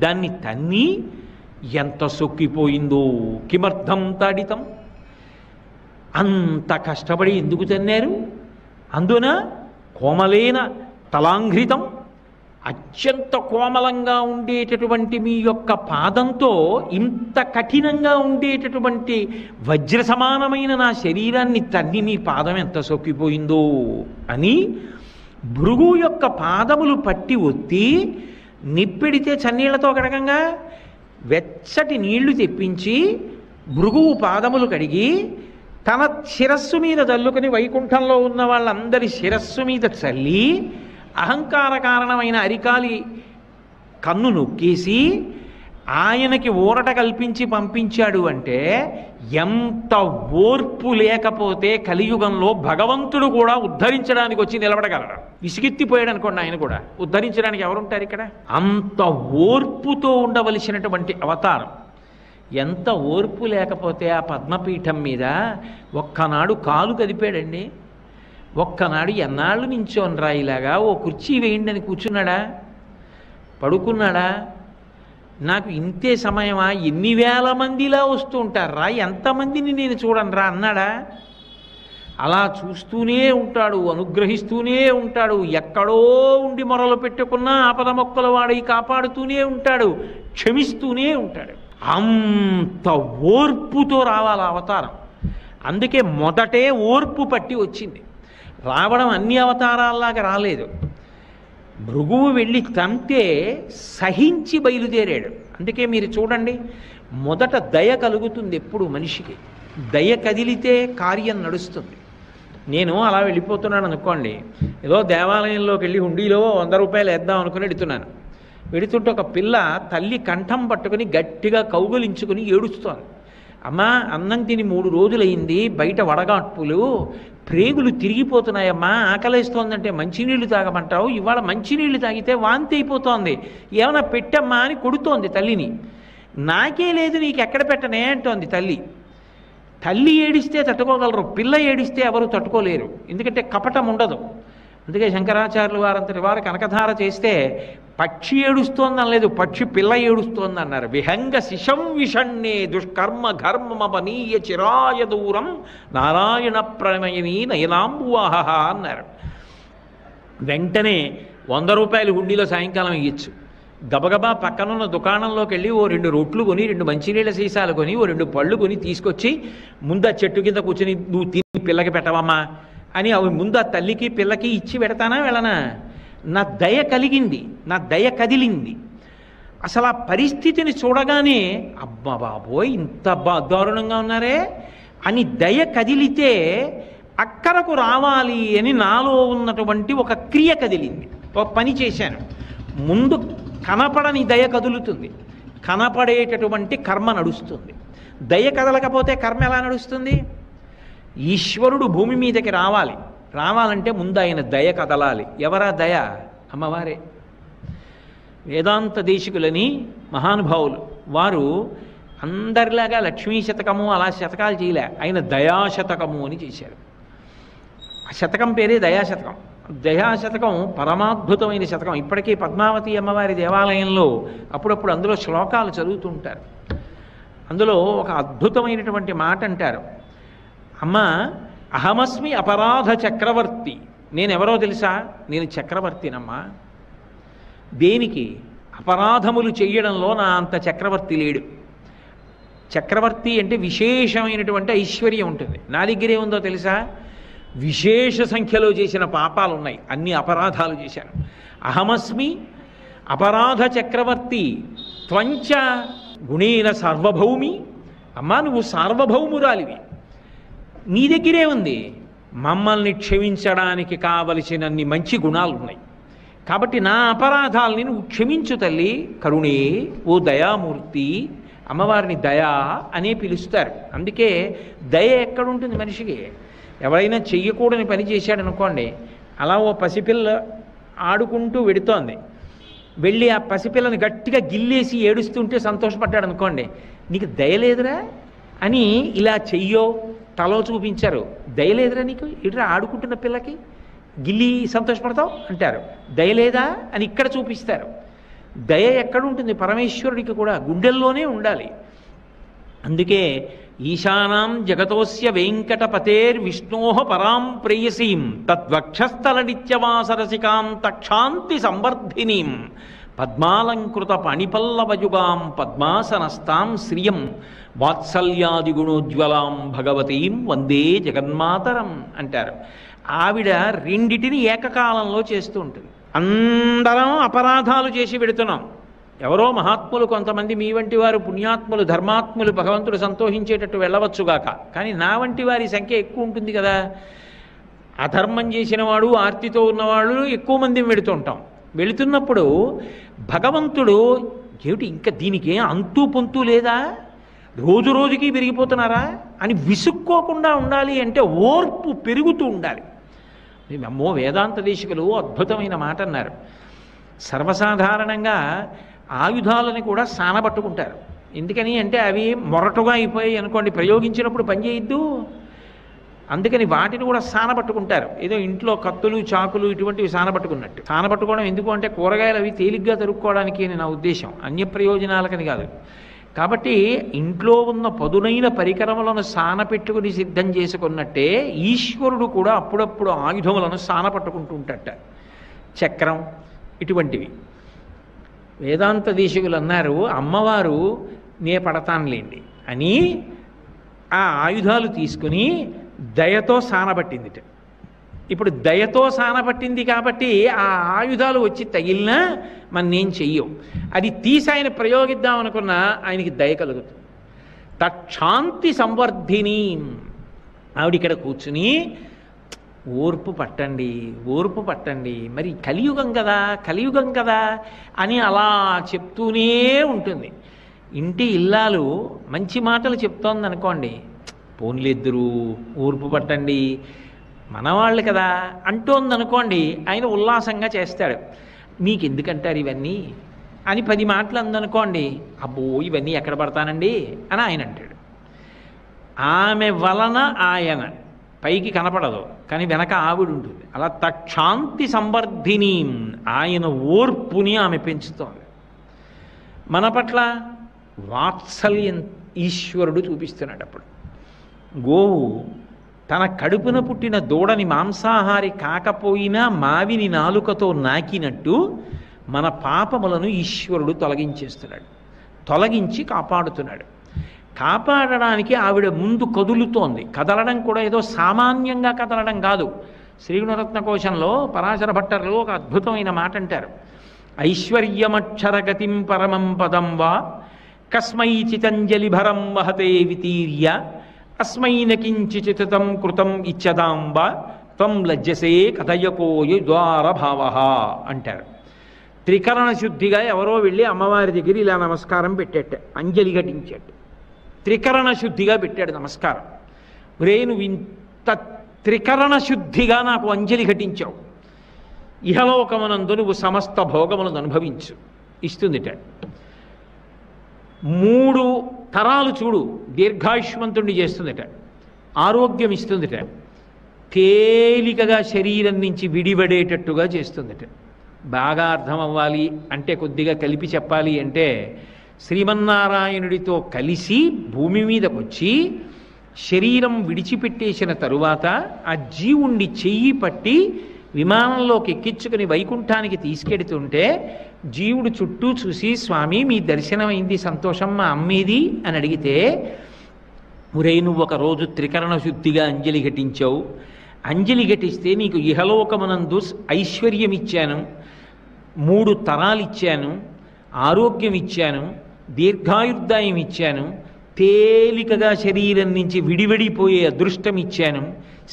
దాన్ని తన్ని ఎంత సొక్కిపోయిందో. కిమర్థం తాడితం, అంత కష్టపడి ఎందుకు తన్నారు? అందున కోమలేన తలాంఘ్రితం, అత్యంత కోమలంగా ఉండేటటువంటి మీ యొక్క పాదంతో ఇంత కఠినంగా ఉండేటటువంటి వజ్ర సమానమైన నా శరీరాన్ని తన్ని మీ పాదం ఎంత సొక్కిపోయిందో అని భృగు యొక్క పాదములు పట్టి ఒత్తి నిప్పెడితే చన్నీళ్లతో కడగంగా వెచ్చటి నీళ్లు తెప్పించి భృగువు పాదములు కడిగి తన శిరస్సు మీద చల్లుకుని వైకుంఠంలో ఉన్న వాళ్ళందరి శిరస్సు మీద చల్లి అహంకార కారణమైన అరికాలి కన్ను నొక్కేసి ఆయనకి ఊరట కల్పించి పంపించాడు అంటే ఎంత ఓర్పు లేకపోతే కలియుగంలో భగవంతుడు కూడా ఉద్ధరించడానికి వచ్చి నిలబడగలడు. విసిగెత్తిపోయాడు అనుకోండి, ఆయన కూడా ఉద్ధరించడానికి ఎవరుంటారు ఇక్కడ? అంత ఓర్పుతో ఉండవలసినటువంటి అవతారం. ఎంత ఓర్పు లేకపోతే ఆ పద్మపీఠం మీద ఒక్కనాడు కాలు కదిపాడండి. ఒక్కనాడు ఎన్నాళ్ళు నించోనరా ఇలాగా, ఓ కుర్చీ వేయండి అని కూర్చున్నాడా? పడుకున్నాడా? నాకు ఇంతే సమయమా, ఎన్ని వేల మందిలా వస్తూ ఉంటారా, ఎంతమందిని నేను చూడనరా అన్నాడా? అలా చూస్తూనే ఉంటాడు, అనుగ్రహిస్తూనే ఉంటాడు. ఎక్కడో ఉండి మొరలు పెట్టుకున్నా ఆపద మొక్కల వాడి కాపాడుతూనే ఉంటాడు, క్షమిస్తూనే ఉంటాడు. అంత ఓర్పుతో రావాలి అవతారం. అందుకే మొదటే ఓర్పు పట్టి వచ్చింది. రావడం అన్ని అవతారాల్లాగా రాలేదు. భృగువు వెళ్ళి తంతే సహించి బయలుదేరాడు. అందుకే మీరు చూడండి, మొదట దయ కలుగుతుంది ఎప్పుడు మనిషికి. దయ కదిలితే కార్యం నడుస్తుంది. నేను అలా వెళ్ళిపోతున్నాను అనుకోండి, ఏదో దేవాలయంలోకి వెళ్ళి హుండీలో 100 రూపాయలు వేద్దాం అనుకుని వెడుతున్నాను. వెడుతుంటే ఒక పిల్ల తల్లి కంఠం పట్టుకుని గట్టిగా కౌగులించుకుని ఏడుస్తోంది. అమ్మా, అన్నం తిని 3 రోజులైంది, బయట వడగాట్పులు, ప్రేగులు తిరిగిపోతున్నాయమ్మా, ఆకలేస్తోందంటే మంచినీళ్లు తాగమంటావు, ఇవాళ మంచినీళ్లు తాగితే వాంతి అయిపోతోంది, ఏమైనా పెట్టమ్మా అని కొడుతోంది తల్లిని. నాకే లేదు, నీకు ఎక్కడ పెట్టనే అంటోంది తల్లి. తల్లి ఏడిస్తే తట్టుకోగలరు, పిల్ల ఏడిస్తే ఎవరు తట్టుకోలేరు. ఎందుకంటే కపటం ఉండదు. అందుకే శంకరాచార్యులు వారంతటి వారు కనకధార చేస్తే పక్షి ఏడుస్తోంది అనలేదు, పక్షి పిల్ల ఏడుస్తోంది అన్నారు. విహంగ శిశం విషణ్ణే దుష్కర్మ ఘర్మపనీయ చిరాయ దూరం నారాయణ ప్రణయని నయనాంబువాహ అన్నారు. వెంటనే 100 రూపాయలు హుండీలో సాయంకాలం ఇయ్యచ్చు. గబగబా పక్కనున్న దుకాణంలోకి వెళ్ళి ఓ 2 రొట్లు కొని, 2 మంచినీళ్ళ సీసాలు కొని, ఓ 2 పళ్ళు కొని తీసుకొచ్చి ముందు ఆ చెట్టు కింద కూర్చొని నువ్వు తిని పిల్లకి పెట్టవమ్మా అని అవి ముందు ఆ తల్లికి పిల్లకి ఇచ్చి పెడతానా వెళ్ళనా? నా దయ కలిగింది, నా దయ కదిలింది. అసలు ఆ పరిస్థితిని చూడగానే అబ్బా బాబోయ్ ఇంత దారుణంగా ఉన్నారే అని దయ కదిలితే అక్కరకు రావాలి అని నాలో ఉన్నటువంటి ఒక క్రియ కదిలింది. ఒక పని చేశాను. ముందు కనపడని దయ కదులుతుంది, కనపడేటటువంటి కర్మ నడుస్తుంది. దయ కదలకపోతే కర్మ ఎలా నడుస్తుంది? ఈశ్వరుడు భూమి మీదకి రావాలంటే ముందు ఆయన దయ కదలాలి. ఎవరా దయ? అమ్మవారే. వేదాంత దేశికులని మహానుభావులు వారు అందరిలాగా లక్ష్మీ శతకము అలా శతకాలు చేయలే, ఆయన దయాశతకము అని చేశారు. ఆ శతకం పేరే దయాశతకం. దయాశతకం పరమాద్భుతమైన శతకం. ఇప్పటికీ పద్మావతి అమ్మవారి దేవాలయంలో అప్పుడప్పుడు అందులో శ్లోకాలు చదువుతుంటారు. అందులో ఒక అద్భుతమైనటువంటి మాట అంటారు. అమ్మ, అహమస్మి అపరాధ చక్రవర్తి. నేనెవరో తెలుసా? నేను చక్రవర్తినమ్మా. దేనికి? అపరాధములు చెయ్యడంలో నా అంత చక్రవర్తి లేడు. చక్రవర్తి అంటే విశేషమైనటువంటి ఐశ్వర్యం ఉంటుంది. నా దగ్గరే ఉందో తెలుసా? విశేష సంఖ్యలో చేసిన పాపాలు ఉన్నాయి, అన్ని అపరాధాలు చేశాను. అహమస్మి అపరాధ చక్రవర్తి త్వంచ గుణేన సార్వభౌమి. అమ్మా, నువ్వు సార్వభౌమురాలివి, నీ దగ్గరే ఉంది. మమ్మల్ని క్షమించడానికి కావలసినన్ని మంచి గుణాలు ఉన్నాయి. కాబట్టి నా అపరాధాలని నువ్వు క్షమించు తల్లి. కరుణే ఓ దయామూర్తి. అమ్మవారిని దయా అనే పిలుస్తారు. అందుకే దయ ఎక్కడుంటుంది మనిషికి? ఎవరైనా చెయ్యకూడని పని చేశాడనుకోండి, అలా ఓ పసిపిల్ల ఆడుకుంటూ వెడుతోంది, వెళ్ళి ఆ పసిపిల్లని గట్టిగా గిల్లేసి ఏడుస్తుంటే సంతోషపడ్డాడు అనుకోండి, నీకు దయలేదురా అని ఇలా చెయ్యో తలో చూపించారు. దయలేదురా నీకు? ఇటురా ఆడుకుంటున్న పిల్లకి గిల్లి సంతోషపడతావు అంటారు. దయలేదా అని ఇక్కడ చూపిస్తారు. దయ ఎక్కడుంటుంది? పరమేశ్వరుడికి కూడా గుండెల్లోనే ఉండాలి. అందుకే ఈశానాం జగతోస్య వెంకటపతేర్విష్ణోః పరాం ప్రేయసీం తద్వక్షస్థల నిత్యవాసరసికాం తక్షాంతి సంవర్ధినీం పద్మాలంకృత పణిపల్లవయుగాం పద్మాసనస్తాం శ్రియం వాత్సల్యాదిగుణోజ్వలాం భగవతీం వందే జగన్మాతరం అంటారు. ఆవిడ రెండిటిని ఏకకాలంలో చేస్తూ ఉంటుంది. అందరం అపరాధాలు చేసి పెడుతున్నాం. ఎవరో మహాత్ములు కొంతమంది, మీ వంటి వారు పుణ్యాత్ములు ధర్మాత్ములు భగవంతుడు సంతోషించేటట్టు వెళ్ళవచ్చుగాక, కానీ నా వంటి వారి సంఖ్య ఎక్కువ ఉంటుంది కదా. అధర్మం చేసిన వాడు, ఆర్తితో ఉన్నవాళ్ళు ఎక్కువ మందిని వెళుతుంటాం. వెళుతున్నప్పుడు భగవంతుడు ఏమిటి ఇంకా దీనికి అంతూ పొంతూ లేదా, రోజు రోజుకి పెరిగిపోతున్నారా అని విసుక్కోకుండా ఉండాలి అంటే ఓర్పు పెరుగుతూ ఉండాలి. అమ్మో, వేదాంత దేశికులు అద్భుతమైన మాట అన్నారు. సర్వసాధారణంగా ఆయుధాలని కూడా సానబట్టుకుంటారు. ఎందుకని అంటే అవి మొరటుగా అయిపోయాయి అనుకోండి, ప్రయోగించినప్పుడు పనిచేయద్దు. అందుకని వాటిని కూడా సానబట్టుకుంటారు. ఏదో ఇంట్లో కత్తులు చాకులు ఇటువంటివి సానబట్టుకున్నట్టు. సానబట్టుకోవడం ఎందుకు అంటే కూరగాయలు అవి తేలిగ్గా తరుక్కోవడానికి అని నా ఉద్దేశం, అన్య ప్రయోజనాలకని కాదు. కాబట్టి ఇంట్లో ఉన్న పదునైన పరికరములను సానపెట్టుకుని సిద్ధం చేసుకున్నట్టే ఈశ్వరుడు కూడా అప్పుడప్పుడు ఆయుధములను సానపట్టుకుంటూ ఉంటాట. చక్రం ఇటువంటివి. వేదాంత దేశికులు అన్నారు, అమ్మవారు నే పడతానులేండి అని ఆ ఆయుధాలు తీసుకుని దయతో సానబట్టిందిట. ఇప్పుడు దయతో సానబట్టింది కాబట్టి ఆ ఆయుధాలు వచ్చి తగిలినా మనం చెయ్యం. అది తీసి ఆయన ప్రయోగిద్దాం అనుకున్నా ఆయనకి దయ కలుగుతుంది. తక్షాంతి సంవర్ధిని. ఆవిడ ఇక్కడ కూర్చుని ఓర్పు పట్టండి, ఓర్పు పట్టండి, మరి కలియుగం కదా అని అలా చెప్తూనే ఉంటుంది. ఇంటి ఇల్లాలు మంచి మాటలు చెప్తోంది అనుకోండి, పోన్లిద్దరూ ఓర్పు పట్టండి మనవాళ్ళు కదా అంటోంది అనుకోండి, ఆయన ఉల్లాసంగా చేస్తాడు. మీకు ఎందుకంటారు ఇవన్నీ అని 10 మాటలు అందనుకోండి, అబ్బో ఇవన్నీ ఎక్కడ పడతానండి అని ఆయన అంటాడు. ఆమె వలన ఆయన పైకి కనపడదు, కానీ వెనక ఆవిడ ఉంటుంది. అలా తక్షాంతి సంవర్ధిని, ఆయన ఓర్పుని ఆమె పెంచుతోంది. మన పట్ల వాత్సల్యం ఈశ్వరుడు చూపిస్తున్నాడు. అప్పుడు గోవు తన కడుపున పుట్టిన దూడని మాంసాహారి కాకపోయినా మావిని నాలుకతో నాకినట్టు మన పాపములను ఈశ్వరుడు తొలగించేస్తున్నాడు, తొలగించి కాపాడుతున్నాడు. కాపాడడానికి ఆవిడ ముందు కదులుతోంది. కదలడం కూడా ఏదో సామాన్యంగా కదలడం కాదు. శ్రీగుణరత్న కోశంలో పరాశర భట్టర్లు ఒక అద్భుతమైన మాట అంటారు. ఐశ్వర్యమక్షరగతిం పరమం పదం వా కస్మై చితంజలిభరం వహతే వితీర్య అస్మైన కించిచితం కృతం ఇచ్చదాంబ త్వం లజ్జసే కథయకోయ ద్వారభావ అంటారు. త్రికరణ శుద్ధిగా ఎవరో వెళ్ళి అమ్మవారి దగ్గర ఇలా నమస్కారం పెట్టేట, అంజలి ఘటించాడు. త్రికరణ శుద్ధిగా పెట్టాడు నమస్కారం. ఒరే నువ్వు ఇంత త్రికరణ శుద్ధిగా నాకు అంజలి ఘటించావు, ఇహలోకమునందు నువ్వు సమస్త భోగములను అనుభవించు ఇస్తుందిట. 3 తరాలు చూడు దీర్ఘాయుష్మంతుణ్ణి చేస్తుందిట, ఆరోగ్యం ఇస్తుందిట, తేలికగా శరీరం నుంచి విడిపడేటట్టుగా చేస్తుందిట. బాగా అర్థం అవ్వాలి అంటే, కొద్దిగా కలిపి చెప్పాలి అంటే, శ్రీమన్నారాయణుడితో కలిసి భూమి మీదకి వచ్చి శరీరం విడిచిపెట్టేసిన తరువాత ఆ జీవుణ్ణి చెయ్యి పట్టి విమానంలోకి ఎక్కించుకుని వైకుంఠానికి తీసుకెడుతుంటే జీవుడు చుట్టూ చూసి, స్వామి మీ దర్శనమైంది, సంతోషం, మా అమ్మేది అని అడిగితే, ఒరే నువ్వు ఒకరోజు త్రికరణ శుద్ధిగా అంజలి ఘటించావు, అంజలి ఘటిస్తే నీకు ఇహలోకమునందు ఐశ్వర్యం ఇచ్చాను, 3 తరాలు ఇచ్చాను, ఆరోగ్యం ఇచ్చాను, దీర్ఘాయుర్దాయం ఇచ్చాను, తేలికగా శరీరం నుంచి విడివడిపోయే అదృష్టం ఇచ్చాను,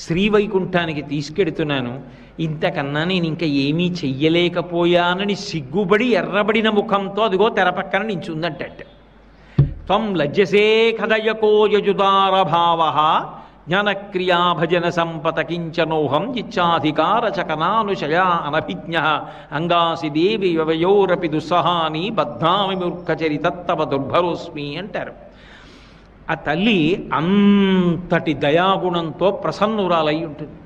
శ్రీవైకుంఠానికి తీసుకెడుతున్నాను, ఇంతకన్నా నేను ఇంకా ఏమీ చెయ్యలేకపోయానని సిగ్గుబడి ఎర్రబడిన ముఖంతో అదిగో తెర పక్కన నించుందంట. త్వం లజ్జసే కథయకో యజుదారభావ జ్ఞానక్రియా భజన సంపత కించనోహం ఇచ్చాధికార చకనానుశయా అనభిజ్ఞ అంగాసి దేవి వ్యవయోరపి దుస్సహాని బద్ధామి మూర్ఖచరితత్తవ దుర్భరోస్మి అంటారు. ఆ తల్లి అంతటి దయాగుణంతో ప్రసన్నురాలై ఉంటుంది.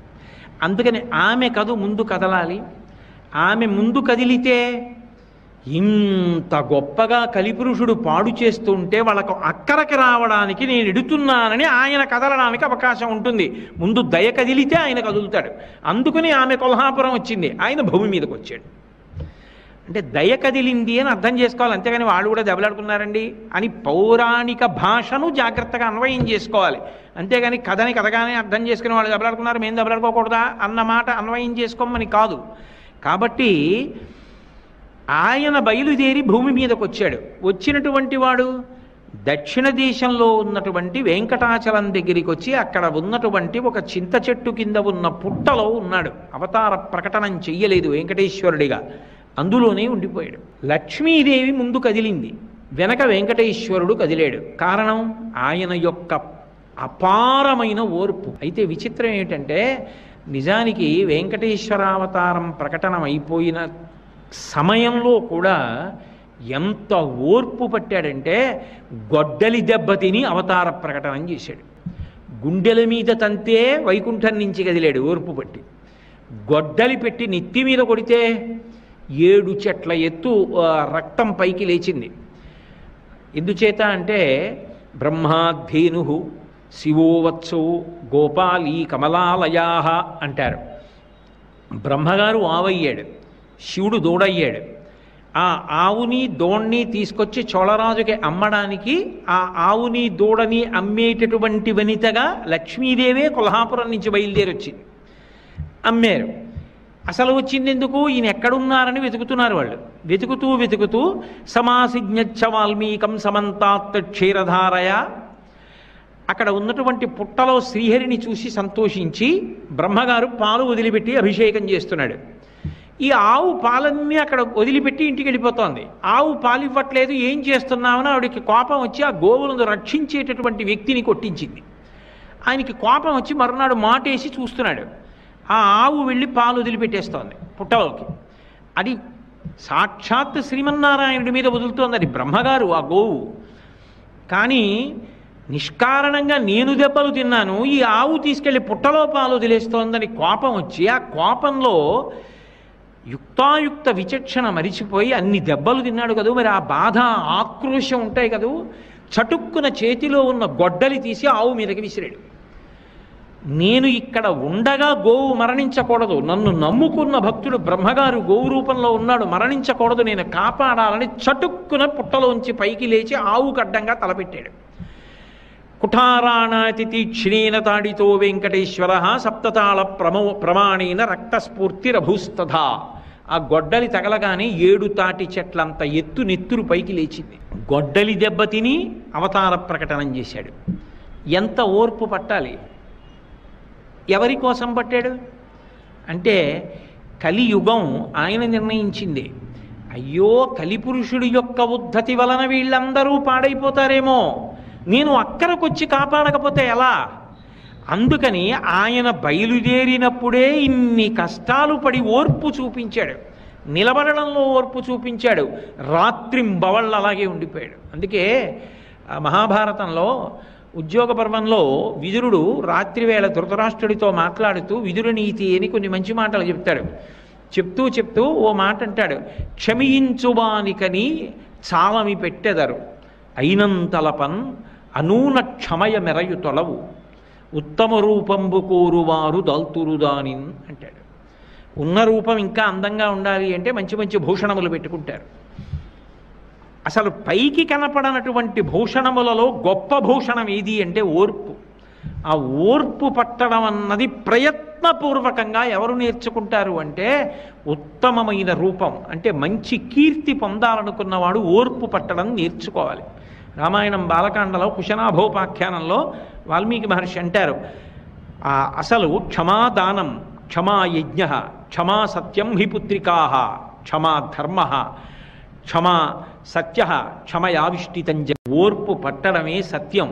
అందుకని ఆమె ముందు కదలాలి. ఆమె ముందు కదిలితే ఇంత గొప్పగా కలిపురుషుడు పాడు చేస్తుంటే వాళ్ళకు అక్కరకి రావడానికి నేను ఎడుతున్నానని ఆయన కదలడానికి అవకాశం ఉంటుంది. ముందు దయ కదిలితే ఆయన కదులుతాడు. అందుకని ఆమె కొల్హాపురం వచ్చింది, ఆయన భూమి మీదకి వచ్చాడు. అంటే దయ కదిలింది అని అర్థం చేసుకోవాలి, అంతేగాని వాళ్ళు కూడా దెబ్బలాడుకున్నారండి అని పౌరాణిక భాషను జాగ్రత్తగా అన్వయం చేసుకోవాలి. అంతేగాని కథని కథగానే అర్థం చేసుకుని వాళ్ళు దెబ్బలాడుకున్నారు మేము దెబ్బలాడుకోకూడదా అన్నమాట అన్వయం చేసుకోమని కాదు. కాబట్టి ఆయన బయలుదేరి భూమి మీదకి వచ్చాడు. వచ్చినటువంటి వాడు దక్షిణ దేశంలో ఉన్నటువంటి వెంకటాచలం దగ్గరికి వచ్చి అక్కడ ఉన్నటువంటి ఒక చింత చెట్టు కింద ఉన్న పుట్టలో ఉన్నాడు. అవతార ప్రకటనం చెయ్యలేదు వెంకటేశ్వరుడిగా, అందులోనే ఉండిపోయాడు. లక్ష్మీదేవి ముందు కదిలింది, వెనక వెంకటేశ్వరుడు కదిలాడు. కారణం ఆయన యొక్క అపారమైన ఓర్పు. అయితే విచిత్రం ఏమిటంటే నిజానికి వెంకటేశ్వరావతారం ప్రకటనం అయిపోయిన సమయంలో కూడా ఎంత ఓర్పు పట్టాడంటే గొడ్డలి దెబ్బతిని అవతార ప్రకటన చేశాడు. గుండెల మీద తంతే వైకుంఠం నుంచి కదిలాడు ఓర్పు పట్టి. గొడ్డలి పెట్టి నెత్తి మీద కొడితే 7 చెట్ల ఎత్తు రక్తం పైకి లేచింది. ఎందుచేత అంటే బ్రహ్మాధేను శివోవత్సో గోపాలీ కమలాలయా అంటారు. బ్రహ్మగారు ఆవయ్యాడు, శివుడు దూడయ్యాడు. ఆ ఆవుని దూడని తీసుకొచ్చి చోళరాజుకి అమ్మడానికి ఆ ఆవుని దూడని అమ్మేటటువంటి వనితగా లక్ష్మీదేవే కొల్హాపురం నుంచి బయలుదేరి వచ్చింది. అమ్మారు. అసలు వచ్చింది ఎందుకు? ఈయన ఎక్కడున్నారని వెతుకుతున్నారు వాళ్ళు. వెతుకుతూ సమాసిజ్ఞచ్చ వాల్మీకం సమంతాత్ క్షీరధారయ, అక్కడ ఉన్నటువంటి పుట్టలో శ్రీహరిని చూసి సంతోషించి బ్రహ్మగారు పాలు వదిలిపెట్టి అభిషేకం చేస్తున్నాడు. ఈ ఆవు పాలన్నీ అక్కడ వదిలిపెట్టి ఇంటికి వెళ్ళిపోతోంది. ఆవు పాలు ఇవ్వట్లేదు, ఏం చేస్తున్నామని ఆవిడకి కోపం వచ్చి ఆ గోవులను రక్షించేటటువంటి వ్యక్తిని కొట్టించింది. ఆయనకి కోపం వచ్చి మరునాడు మాటేసి చూస్తున్నాడు. ఆ ఆవు వెళ్ళి పాలు వదిలిపెట్టేస్తోంది పుట్టలోకి. అది సాక్షాత్ శ్రీమన్నారాయణుడి మీద వదులుతోంది, అది బ్రహ్మగారు ఆ గోవు. కానీ నిష్కారణంగా నేను దెబ్బలు తిన్నాను, ఈ ఆవు తీసుకెళ్ళి పుట్టలో పాలు వదిలేస్తోందని కోపం వచ్చి ఆ కోపంలో యుక్తాయుక్త విచక్షణ మరిచిపోయి అన్ని దెబ్బలు తిన్నాడు కదూ, మరి ఆ బాధ ఆక్రోశం ఉంటాయి కదూ, చటుక్కున చేతిలో ఉన్న గొడ్డలి తీసి ఆవు మీదకి విసిరాడు. నేను ఇక్కడ ఉండగా గోవు మరణించకూడదు, నన్ను నమ్ముకున్న భక్తుడు బ్రహ్మగారు గోవు రూపంలో ఉన్నాడు, మరణించకూడదు, నేను కాపాడాలని చటుక్కున పుట్టలోంచి పైకి లేచి ఆవుకు అడ్డంగా తలపెట్టాడు. కుఠారాణాతి తీక్ష్ణేన తాడితో వెంకటేశ్వర సప్తతాళ ప్రమాణేన రక్తస్ఫూర్తిరభూస్తథా. ఆ గొడ్డలి తగలగానే 7 తాటి చెట్లంత ఎత్తు నెత్తురు పైకి లేచింది. గొడ్డలి దెబ్బతిని అవతార ప్రకటనం చేశాడు. ఎంత ఓర్పు పట్టాలి! ఎవరి కోసం పట్టాడు అంటే కలియుగం ఆయన నిర్ణయించింది. అయ్యో కలిపురుషుడి యొక్క ఉద్ధతి వలన వీళ్ళందరూ పాడైపోతారేమో, నేను అక్కడికొచ్చి కాపాడకపోతే ఎలా? అందుకని ఆయన బయలుదేరినప్పుడే ఇన్ని కష్టాలు పడి ఓర్పు చూపించాడు, నిలబడడంలో ఓర్పు చూపించాడు, రాత్రింబవళ్ళు అలాగే ఉండిపోయాడు. అందుకే మహాభారతంలో ఉద్యోగ పర్వంలో విదురుడు రాత్రివేళ ధృతరాష్ట్రుడితో మాట్లాడుతూ విదురు నీతి అని కొన్ని మంచి మాటలు చెప్తాడు. చెప్తూ ఓ మాట అంటాడు, క్షమించువానికని చాలమి పెట్టెదరు అయినంతలపన్ అనూన క్షమయ మెరయు తొలవు ఉత్తమ రూపంబు కోరువారు దల్తురుదానిన్ అంటాడు. ఉన్న రూపం ఇంకా అందంగా ఉండాలి అంటే మంచి మంచి భూషణములు పెట్టుకుంటారు. అసలు పైకి కనపడనటువంటి భూషణములలో గొప్ప భూషణం ఏది అంటే ఓర్పు. ఆ ఓర్పు పట్టడం అన్నది ప్రయత్నపూర్వకంగా ఎవరు నేర్చుకుంటారు అంటే ఉత్తమమైన రూపం అంటే మంచి కీర్తి పొందాలనుకున్నవాడు ఓర్పు పట్టడం నేర్చుకోవాలి. రామాయణం బాలకాండలో కుశనాభోపాఖ్యానంలో వాల్మీకి మహర్షి అంటారు, అసలు క్షమాదానం, క్షమా యజ్ఞ, క్షమా సత్యం హి పుత్రికా, క్షమా ధర్మ, క్షమా సత్య, క్షమయావిష్టితంజ. ఓర్పు పట్టడమే సత్యం,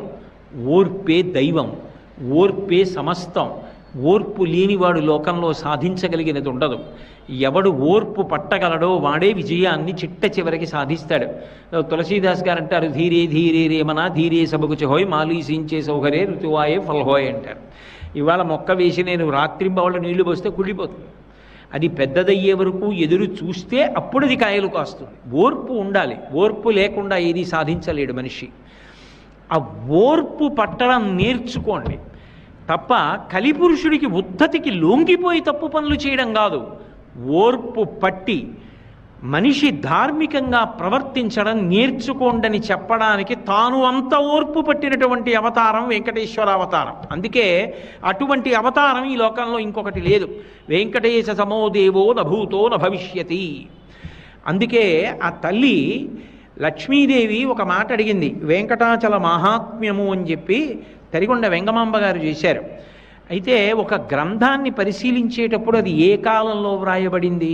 ఓర్పే దైవం, ఓర్పే సమస్తం. ఓర్పు లేనివాడు లోకంలో సాధించగలిగినది ఉండదు. ఎవడు ఓర్పు పట్టగలడో వాడే విజయాన్ని చిట్ట చివరికి సాధిస్తాడు. తులసీదాస్ గారు అంటారు, ధీరే ధీరే రేమన ధీరే సబకు చెహోయ్ మాలీసించే సౌకర్యే ఋతువాయే ఫల్హోయ్ అంటారు. ఇవాళ మొక్క వేసి నేను రాత్రింబవళ్ళు నీళ్లు పోస్తే కుళ్ళిపోతుంది. అది పెద్దదయ్యే వరకు ఎదురు చూస్తే అప్పుడు అది కాయలు కాస్తుంది. ఓర్పు ఉండాలి. ఓర్పు లేకుండా ఏది సాధించలేడు మనిషి. ఆ ఓర్పు పట్టడం నేర్చుకోండి తప్ప కలిపురుషుడికి ఉద్ధతికి లొంగిపోయి తప్పు పనులు చేయడం కాదు. ఓర్పు పట్టి మనిషి ధార్మికంగా ప్రవర్తించడం నేర్చుకోండని చెప్పడానికి తాను అంత ఓర్పు పట్టినటువంటి అవతారం వెంకటేశ్వర అవతారం. అందుకే అటువంటి అవతారం ఈ లోకంలో ఇంకొకటి లేదు. వెంకటేశ సమో దేవో నభూతో నభవిష్యతి. అందుకే ఆ తల్లి లక్ష్మీదేవి ఒక మాట అడిగింది. వెంకటాచల మహాత్మ్యము అని చెప్పి తరిగొండ వెంగమాంబ గారు చేశారు. అయితే ఒక గ్రంథాన్ని పరిశీలించేటప్పుడు అది ఏ కాలంలో వ్రాయబడింది,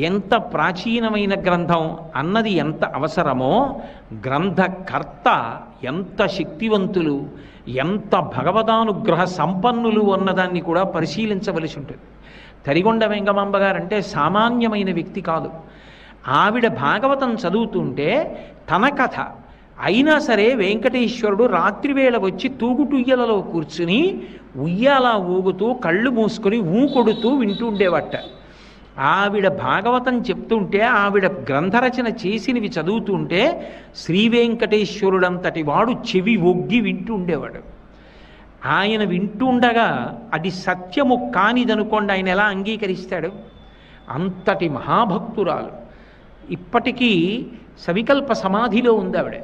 ఎంత ప్రాచీనమైన గ్రంథం అన్నది ఎంత అవసరమో, గ్రంథకర్త ఎంత శక్తివంతులు, ఎంత భగవదానుగ్రహ సంపన్నులు అన్నదాన్ని కూడా పరిశీలించవలసి ఉంటుంది. తరిగొండ వెంగమాంబ గారంటే సామాన్యమైన వ్యక్తి కాదు. ఆవిడ భాగవతం చదువుతుంటే తన కథ అయినా సరే వెంకటేశ్వరుడు రాత్రివేళ వచ్చి తూగుటుయ్యలలో కూర్చుని ఉయ్యాల ఊగుతూ కళ్ళు మూసుకొని కొడుతూ వింటూ ఉండేవట. ఆవిడ భాగవతం చెప్తుంటే, ఆవిడ గ్రంథరచన చేసినవి చదువుతుంటే శ్రీ వెంకటేశ్వరుడంతటి వాడు చెవి ఒగ్గి వింటూ ఉండేవాడు. ఆయన వింటుండగా అది సత్యము కానిదనుకోండి ఆయన ఎలా అంగీకరిస్తాడు? అంతటి మహాభక్తురాలు. ఇప్పటికీ సవికల్ప సమాధిలో ఉంది ఆవిడ.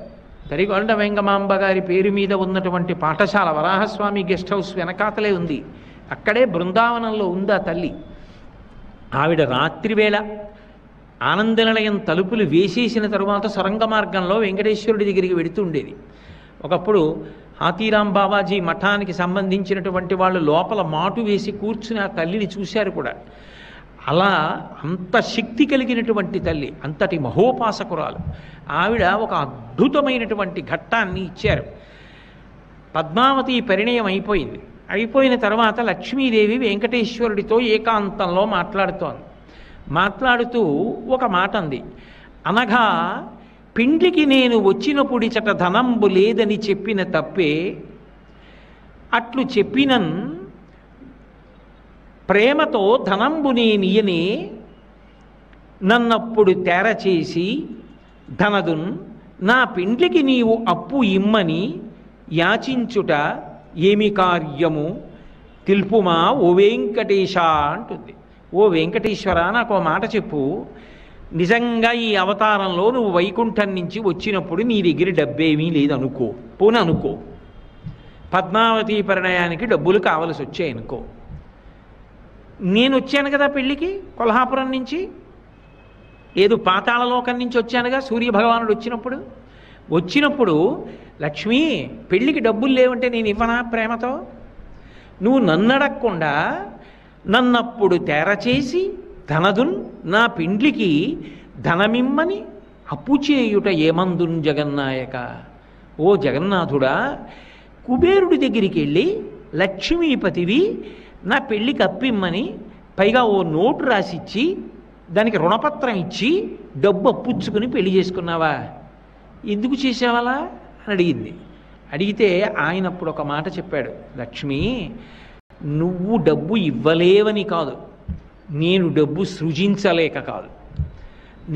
తరిగొండ వెంగమాంబ గారి పేరు మీద ఉన్నటువంటి పాఠశాల వరాహస్వామి గెస్ట్ హౌస్ వెనకాతలే ఉంది. అక్కడే బృందావనంలో ఉంది ఆ తల్లి. ఆవిడ రాత్రివేళ ఆనందనిలయం తలుపులు వేసేసిన తరువాత సొరంగ మార్గంలో వెంకటేశ్వరుడి దగ్గరికి వెడుతూ ఉండేది. ఒకప్పుడు హాతీరాం బాబాజీ మఠానికి సంబంధించినటువంటి వాళ్ళు లోపల మాటు వేసి కూర్చుని ఆ తల్లిని చూశారు కూడా. అలా అంత శక్తి కలిగినటువంటి తల్లి, అంతటి మహోపాసకురాలు. ఆవిడ ఒక అద్భుతమైనటువంటి ఘట్టాన్ని ఇచ్చారు. పద్మావతి పరిణయం అయిపోయిన తర్వాత లక్ష్మీదేవి వెంకటేశ్వరుడితో ఏకాంతంలో మాట్లాడుతూ ఒక మాట అంది. అనగా పిండికి నేను వచ్చినప్పుడిచట ధనంబు లేదని చెప్పిన తప్పే, అట్లు చెప్పినన్ ప్రేమతో ధనంబు నేనియనే, నన్నప్పుడు తేరచేసి ధనదున్ నా పిండ్లికి నీవు అప్పు ఇమ్మని యాచించుట ఏమి కార్యము తెలుపుమా ఓ వెంకటేశ అంటుంది. ఓ వెంకటేశ్వర, నాకు ఓ మాట చెప్పు. నిజంగా ఈ అవతారంలో నువ్వు వైకుంఠం నుంచి వచ్చినప్పుడు నీ దగ్గర డబ్బేమీ లేదనుకో, పోనీ అనుకో, పద్మావతి పరిణయానికి డబ్బులు కావలసి వచ్చాయనుకో. నేను వచ్చాను కదా పెళ్ళికి కొల్హాపురం నుంచి, ఏదో పాతాళలోకం నుంచి వచ్చానుగా సూర్యభగవానుడు వచ్చినప్పుడు లక్ష్మి పెళ్ళికి డబ్బులు లేవంటే నేను ఇవ్వనా ప్రేమతో? నువ్వు నన్నడగకుండా నన్నప్పుడు తేరచేసి ధనదున్ నా పిండ్లికి ధనమిమ్మని అప్పు చేయుట ఏమందున్ జగన్నాయక. ఓ జగన్నాథుడా, కుబేరుడి దగ్గరికి వెళ్ళి లక్ష్మీపతివి నా పెళ్ళికి అప్పిమ్మని, పైగా ఓ నోటు రాసిచ్చి దానికి రుణపత్రం ఇచ్చి డబ్బు అప్పుచ్చుకుని పెళ్లి చేసుకున్నావా? ఎందుకు చేసావలా అని అడిగింది. అడిగితే ఆయన అప్పుడు ఒక మాట చెప్పాడు. లక్ష్మి, నువ్వు డబ్బు ఇవ్వలేవని కాదు, నేను డబ్బు సృజించలేక కాదు.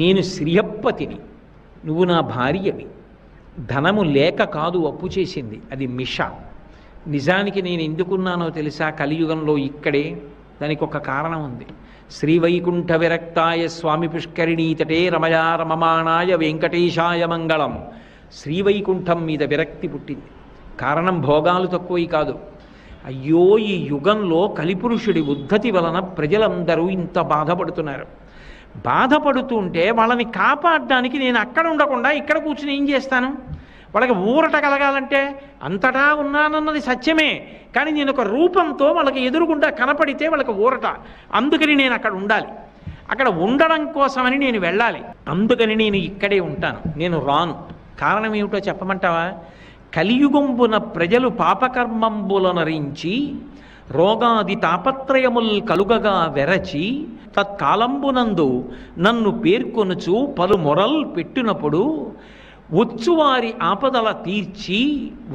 నేను శ్రీయప్పతిని, నువ్వు నా భార్యవి. ధనము లేక కాదు అప్పు చేసింది, అది మిష. నిజానికి నేను ఎందుకున్నానో తెలుసా? కలియుగంలో ఇక్కడే. దానికి ఒక కారణం ఉంది. శ్రీవైకుంఠ విరక్తాయ స్వామి పుష్కరిణీతటే రమయా రమమాణాయ వెంకటేశాయ మంగళం. శ్రీవైకుంఠం మీద విరక్తి పుట్టింది. కారణం భోగాలు తక్కువై కాదు. అయ్యో, ఈ యుగంలో కలిపురుషుడి ఉద్ధతి వలన ప్రజలందరూ ఇంత బాధపడుతున్నారు. బాధపడుతుంటే వాళ్ళని కాపాడడానికి నేను అక్కడ ఉండకుండా ఇక్కడ కూర్చుని ఏం చేస్తాను? వాళ్ళకి ఊరట కలగాలంటే అంతటా ఉన్నానన్నది సత్యమే, కానీ నేను ఒక రూపంతో వాళ్ళకి ఎదురుగుండా కనపడితే వాళ్ళకి ఊరట. అందుకని నేను అక్కడ ఉండాలి. అక్కడ ఉండడం కోసమని నేను వెళ్ళాలి. అందుకని నేను ఇక్కడే ఉంటాను, నేను రాను. కారణం ఏమిటో చెప్పమంటావా? కలియుగంబున ప్రజలు పాపకర్మంబులనరించి రోగాది తాపత్రయముల్ కలుగగా వెరచి తత్కాలంబునందు నన్ను పేర్కొనుచు పలు మొరల్ పెట్టినప్పుడు వచ్చువారి ఆపదల తీర్చి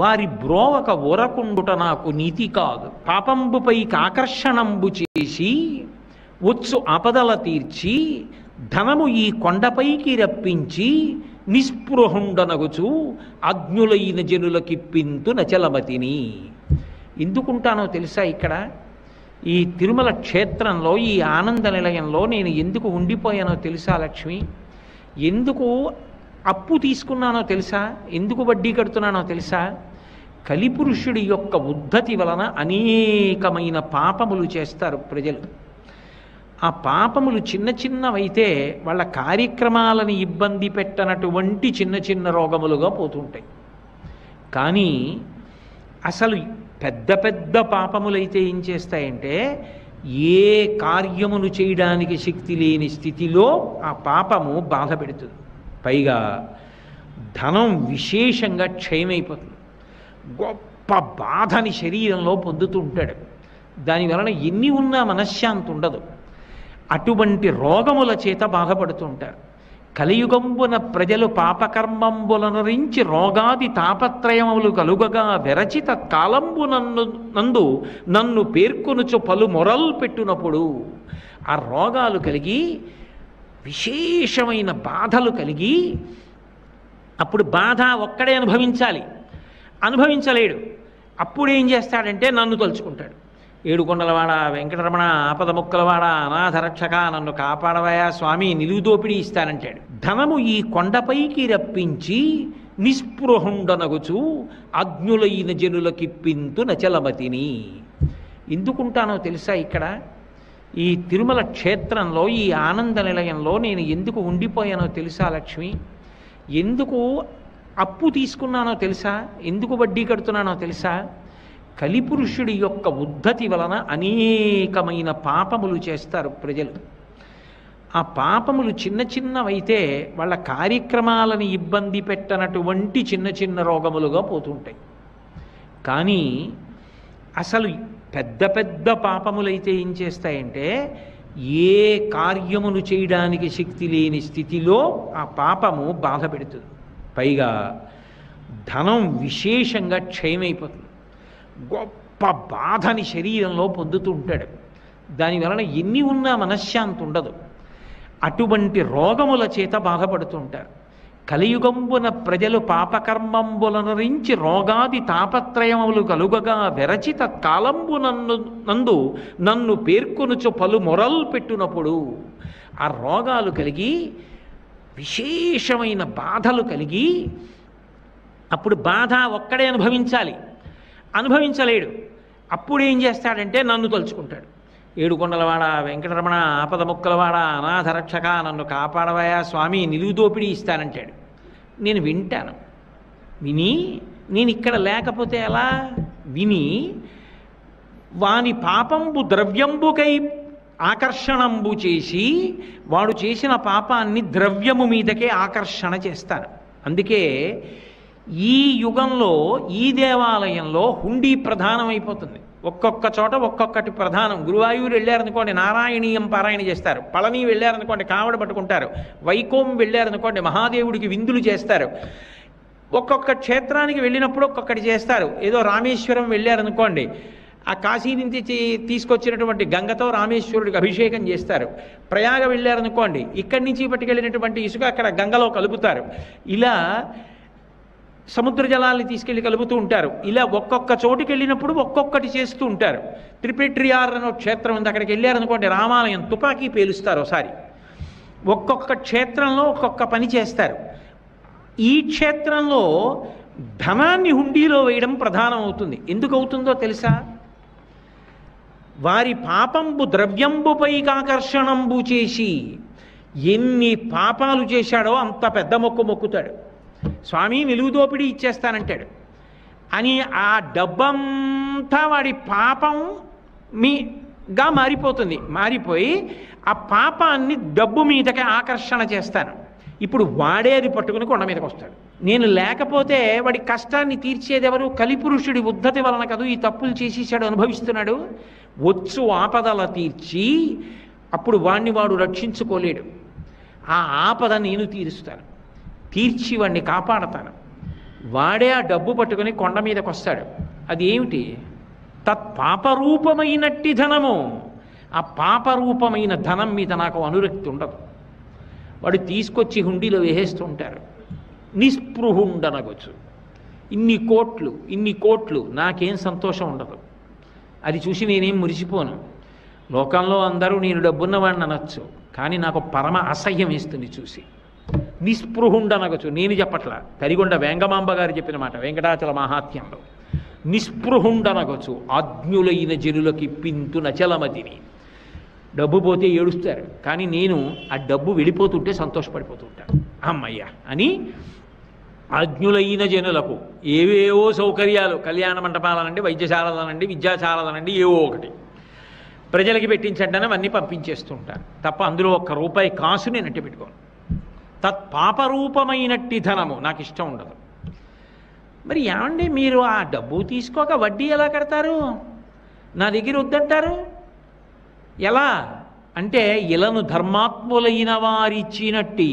వారి బ్రోవక ఊరకుండుట నాకు నీతి కాదు. పాపంబుపై ఆకర్షణంబు చేసి వచ్చు ఆపదల తీర్చి ధనము ఈ కొండపైకి రప్పించి నిస్పృహుండనగుచు అజ్ఞులైన జనులకిప్పింతు నచలమతిని. ఎందుకుంటానో తెలుసా? ఇక్కడ ఈ తిరుమల క్షేత్రంలో ఈ ఆనంద నిలయంలో నేను ఎందుకు ఉండిపోయానో తెలుసా లక్ష్మి? ఎందుకు అప్పు తీసుకున్నానో తెలుసా? ఎందుకు వడ్డీ కడుతున్నానో తెలుసా? కలిపురుషుడి యొక్క ఉద్ధతి వలన అనేకమైన పాపములు చేస్తారు ప్రజలు. ఆ పాపములు చిన్న చిన్నవైతే వాళ్ళ కార్యక్రమాలను ఇబ్బంది పెట్టనటువంటి చిన్న చిన్న రోగములుగా పోతుంటాయి. కానీ అసలు పెద్ద పెద్ద పాపములైతే ఏం చేస్తాయంటే ఏ కార్యమును చేయడానికి శక్తి లేని స్థితిలో ఆ పాపము బాధ పెడుతుంది. పైగా ధనం విశేషంగా క్షయమైపోతుంది. గొప్ప బాధని శరీరంలో పొందుతూ ఉంటాడు. దానివలన ఎన్ని ఉన్నా మనశ్శాంతి ఉండదు. అటువంటి రోగముల చేత బాధపడుతూ ఉంటారు. కలియుగంబున ప్రజలు పాపకర్మంబులనరించి రోగాది తాపత్రయములు కలుగగా విరచిత కాలంబునందు నన్ను పేర్కొనుచు పలు మొరల్ పెట్టునప్పుడు ఆ రోగాలు కలిగి విశేషమైన బాధలు కలిగి అప్పుడు బాధ ఒక్కడే అనుభవించలేడు. అప్పుడు ఏం చేస్తాడంటే నన్ను తలుచుకుంటాడు. ఏడుకొండలవాడ వెంకటరమణ ఆపద ముక్కలవాడ అనాథరక్షక నన్ను కాపాడవయా స్వామి, నిలువు దోపిడీ ఇస్తానంటాడు. ధనము ఈ కొండపైకి రప్పించి నిస్పృహుండనగుచు అజ్ఞులైన జనులకిప్పింతు నచలమతిని. ఎందుకుంటానో తెలుసా? ఇక్కడ ఈ తిరుమల క్షేత్రంలో ఈ ఆనంద నిలయంలో నేను ఎందుకు ఉండిపోయానో తెలుసా లక్ష్మి? ఎందుకు అప్పు తీసుకున్నానో తెలుసా? ఎందుకు వడ్డీ కడుతున్నానో తెలుసా? కలిపురుషుడి యొక్క ఉద్ధతి వలన అనేకమైన పాపములు చేస్తారు ప్రజలు. ఆ పాపములు చిన్న చిన్నవైతే వాళ్ళ కార్యక్రమాలను ఇబ్బంది పెట్టనటువంటి చిన్న చిన్న రోగములుగా పోతుంటాయి. కానీ అసలు పెద్ద పెద్ద పాపములైతే ఏం చేస్తాయంటే ఏ కార్యమును చేయడానికి శక్తి లేని స్థితిలో ఆ పాపము బాధ పెడుతుంది. పైగా ధనం విశేషంగా క్షయమైపోతుంది. గొప్ప బాధని శరీరంలో పొందుతూ ఉంటాడు. దానివలన ఎన్ని ఉన్నా మనశ్శాంతి ఉండదు. అటువంటి రోగముల చేత బాధపడుతూ ఉంటారు. కలియుగంబున ప్రజలు పాపకర్మంబులనరించి రోగాది తాపత్రయములు కలుగగా విరచిత కాలంబునందు నన్ను పేర్కొనుచు పలు మొరల్ పెట్టునప్పుడు ఆ రోగాలు కలిగి విశేషమైన బాధలు కలిగి అప్పుడు బాధ ఒక్కడే అనుభవించలేడు. అప్పుడు ఏం చేస్తాడంటే నన్ను తలుచుకుంటాడు. ఏడుకొండలవాడ వెంకటరమణ ఆపద ముక్కలవాడ అనాథరక్షక నన్ను కాపాడవయా స్వామి, నిలువు దోపిడీ ఇస్తానంటాడు. నేను వింటాను. విని నేను ఇక్కడ లేకపోతే ఎలా? విని వాని పాపంబు ద్రవ్యంబుకై ఆకర్షణంబు చేసి వాడు చేసిన పాపాన్ని ద్రవ్యము మీదకే ఆకర్షణ చేస్తాను. అందుకే ఈ యుగంలో ఈ దేవాలయంలో హుండీ ప్రధానమైపోతుంది. ఒక్కొక్క చోట ఒక్కొక్కటి ప్రధానం. గురువాయూరు వెళ్ళారనుకోండి నారాయణీయం పారాయణ చేస్తారు. పళని వెళ్ళారనుకోండి కావడ పట్టుకుంటారు. వైకోం వెళ్ళారనుకోండి మహాదేవుడికి విందులు చేస్తారు. ఒక్కొక్క క్షేత్రానికి వెళ్ళినప్పుడు ఒక్కొక్కటి చేస్తారు. ఏదో రామేశ్వరం వెళ్ళారనుకోండి ఆ కాశీ నుంచి తీసుకొచ్చినటువంటి గంగతో రామేశ్వరుడికి అభిషేకం చేస్తారు. ప్రయాగ వెళ్ళారనుకోండి ఇక్కడి నుంచి పట్టుకెళ్ళినటువంటి ఇసుక అక్కడ గంగలో కలుపుతారు. ఇలా సముద్ర జలాల్ని తీసుకెళ్ళి కలుపుతూ ఉంటారు. ఇలా ఒక్కొక్క చోటుకి వెళ్ళినప్పుడు ఒక్కొక్కటి చేస్తూ ఉంటారు. త్రిపెట్రియార్ అనే క్షేత్రం ఉంది, అక్కడికి వెళ్ళారనుకోండి రామాలయం తుపాకీ పేలుస్తారు ఒకసారి. ఒక్కొక్క క్షేత్రంలో ఒక్కొక్క పని చేస్తారు. ఈ క్షేత్రంలో ధనాన్ని హుండీలో వేయడం ప్రధానం అవుతుంది. ఎందుకు అవుతుందో తెలుసా? వారి పాపంబు ద్రవ్యంబుపైకి ఆకర్షణంబు చేసి ఎన్ని పాపాలు చేశాడో అంత పెద్ద మొక్కుతాడు. స్వామి నిలువు దోపిడీ ఇచ్చేస్తానంటాడు. అని ఆ డబ్బంతా వాడి పాపం మీగా మారిపోయి ఆ పాపాన్ని డబ్బు మీదకి ఆకర్షణ చేస్తాను. ఇప్పుడు వాడే అది పట్టుకుని కొండ మీదకి వస్తాడు. నేను లేకపోతే వాడి కష్టాన్ని తీర్చేది ఎవరు? కలిపురుషుడి ఉద్ధతి వలన కదూ ఈ తప్పులు చేసేసాడు, అనుభవిస్తున్నాడు. వచ్చు ఆపదల తీర్చి అప్పుడు వాడు రక్షించుకోలేడు. ఆ ఆపద నేను తీరుస్తాను, తీర్చి వాడిని కాపాడతాను. వాడే ఆ డబ్బు పట్టుకుని కొండ మీదకి వస్తాడు. అది ఏమిటి? తత్పాపరూపమైనట్టి ధనము. ఆ పాపరూపమైన ధనం మీద నాకు అనురక్తి ఉండదు. వాడు తీసుకొచ్చి హుండీలో వేసేస్తుంటారు. నిస్పృహుండనగొచ్చు. ఇన్ని కోట్లు నాకేం సంతోషం ఉండదు. అది చూసి నేనేం మురిసిపోను. లోకంలో అందరూ నేను డబ్బున్నవాడిని అనొచ్చు, కానీ నాకు పరమ అసహ్యం వేస్తుంది చూసి. నిస్పృహుండనగొచ్చు. నేను చెప్పట్లా, తరిగొండ వేంగమాంబ గారు చెప్పిన మాట వెంకటాచల మహాత్మ్యంలో. నిస్పృహుండనగొచ్చు ఆజ్ఞులైన జనులకి పింతు నచలమతిని. డబ్బు పోతే ఏడుస్తారు, కానీ నేను ఆ డబ్బు వెళ్ళిపోతుంటే సంతోషపడిపోతుంటాను. అమ్మయ్య అని ఆజ్ఞులైన జనులకు ఏవేవో సౌకర్యాలు, కళ్యాణ మంటపాలనండి, వైద్యశాలలనండి, విద్యాశాలలనండి, ఏవో ఒకటి ప్రజలకి పెట్టించండి అవన్నీ పంపించేస్తూ ఉంటాను తప్ప అందులో ₹1 కాసు నేను అట్టి పెట్టుకోను. తత్పాపరూపమైనట్టి ధనము నాకు ఇష్టం ఉండదు. మరి ఏమండి మీరు ఆ డబ్బు తీసుకోక వడ్డీ ఎలా కడతారు? నా దగ్గర వద్దంటారు ఎలా అంటే, ఇలను ధర్మాత్ములైన వారిచ్చినట్టి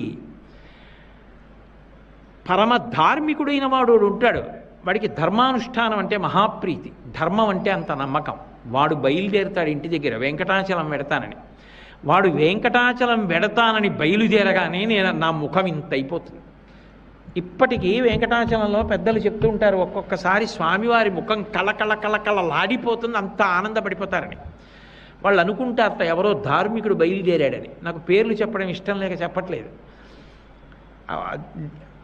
పరమ ధార్మికుడైన వాడు ఉంటాడు. వాడికి ధర్మానుష్ఠానం అంటే మహాప్రీతి, ధర్మం అంటే అంత నమ్మకం. వాడు బయలుదేరుతాడు ఇంటి దగ్గర వెంకటాచలం వెడతానని. వాడు వెంకటాచలం వెడతానని బయలుదేరగానే నా ముఖం ఇంత అయిపోతుంది. ఇప్పటికీ వెంకటాచలంలో పెద్దలు చెప్తూ ఉంటారు, ఒక్కొక్కసారి స్వామివారి ముఖం కళలాడిపోతుంది, అంత ఆనందపడిపోతారని. వాళ్ళు అనుకుంటారట ఎవరో ధార్మికుడు బయలుదేరాడని. నాకు పేర్లు చెప్పడం ఇష్టం లేక చెప్పట్లేదు.